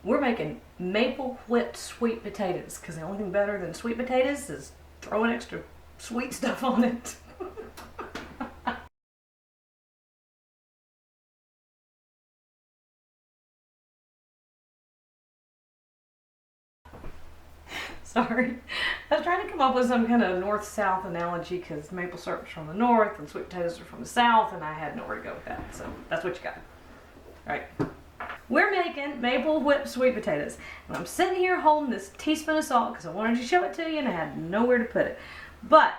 We're making maple whipped sweet potatoes because the only thing better than sweet potatoes is throwing extra sweet stuff on it. Sorry. I was trying to come up with some kind of north-south analogy because maple syrup's from the north and sweet potatoes are from the south, and I had nowhere to go with that. So that's what you got. All right. We're making maple whipped sweet potatoes. And I'm sitting here holding this teaspoon of salt because I wanted to show it to you and I had nowhere to put it. But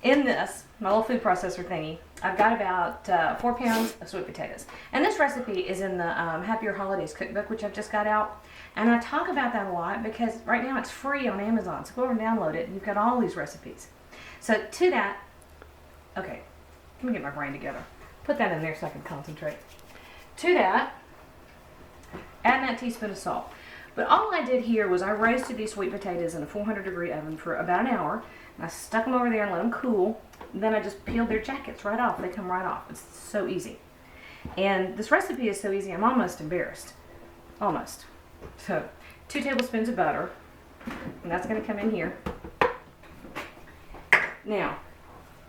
in this, my little food processor thingy, I've got about 4 pounds of sweet potatoes. And this recipe is in the Happier Holidays cookbook, which I've just got out. And I talk about that a lot because right now it's free on Amazon. So go over and download it and you've got all these recipes. So to that, okay, let me get my brain together. Put that in there so I can concentrate. To that, add that teaspoon of salt. But all I did here was I roasted these sweet potatoes in a 400-degree oven for about an hour. And I stuck them over there and let them cool. And then I just peeled their jackets right off. They come right off. It's so easy. And this recipe is so easy, I'm almost embarrassed. Almost. So, 2 tablespoons of butter. And that's going to come in here. Now,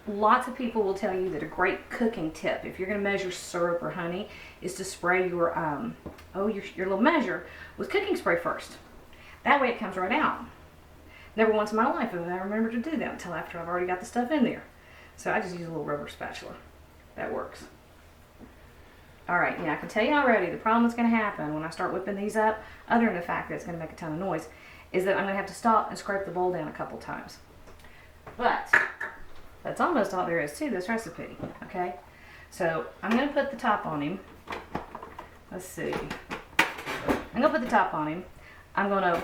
lots of people will tell you that a great cooking tip, if you're going to measure syrup or honey, is to spray your little measure with cooking spray first. That way it comes right out. Never once in my life have I remembered to do that until after I've already got the stuff in there. So I just use a little rubber spatula. That works. Alright, now I can tell you already the problem that's going to happen when I start whipping these up, other than the fact that it's going to make a ton of noise, is that I'm going to have to stop and scrape the bowl down a couple times. But that's almost all there is to this recipe, okay? So I'm going to put the top on him. Let's see. I'm going to put the top on him. I'm going to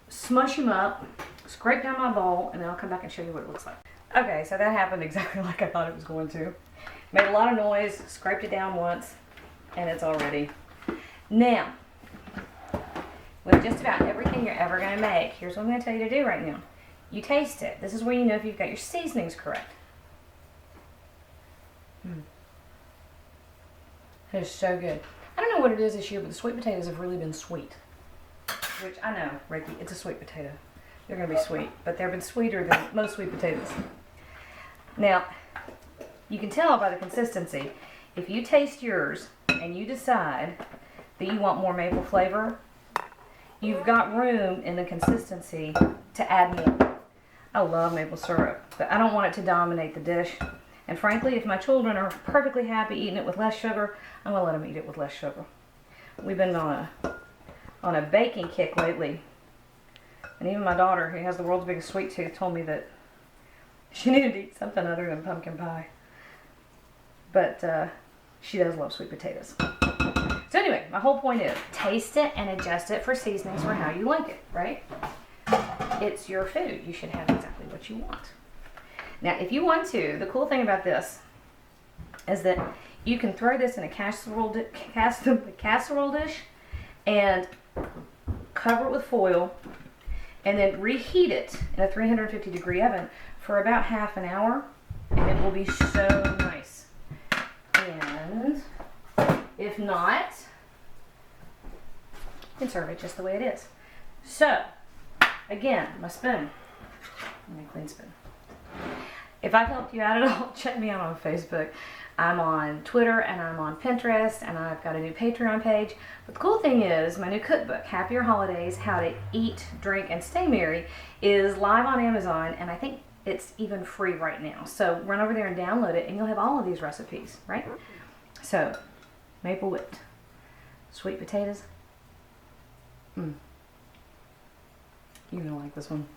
smush him up, scrape down my bowl, and then I'll come back and show you what it looks like. Okay, so that happened exactly like I thought it was going to. Made a lot of noise, scraped it down once, and it's all ready. Now, with just about everything you're ever going to make, here's what I'm going to tell you to do right now. You taste it. This is where you know if you've got your seasonings correct. It is so good. I don't know what it is this year, but the sweet potatoes have really been sweet. Which, I know, Ricky, it's a sweet potato. They're going to be sweet, but they've been sweeter than most sweet potatoes. Now, you can tell by the consistency, if you taste yours and you decide that you want more maple flavor, you've got room in the consistency to add more. I love maple syrup, but I don't want it to dominate the dish. And frankly, if my children are perfectly happy eating it with less sugar, I'm going to let them eat it with less sugar. We've been on a baking kick lately. And even my daughter, who has the world's biggest sweet tooth, told me that she needed to eat something other than pumpkin pie. But she does love sweet potatoes. So anyway, my whole point is taste it and adjust it for seasonings for how you like it, right? It's your food. You should have exactly what you want. Now, if you want to, the cool thing about this is that you can throw this in a casserole dish and cover it with foil and then reheat it in a 350-degree oven for about half an hour, and it will be so nice. And if not, you can serve it just the way it is. So, again, my spoon. My clean spoon. If I've helped you out at all, check me out on Facebook. I'm on Twitter and I'm on Pinterest, and I've got a new Patreon page. But the cool thing is, my new cookbook, Happier Holidays, How to Eat, Drink, and Stay Merry, is live on Amazon, and I think it's even free right now. So run over there and download it, and you'll have all of these recipes, right? So, maple whipped sweet potatoes. You're gonna like this one.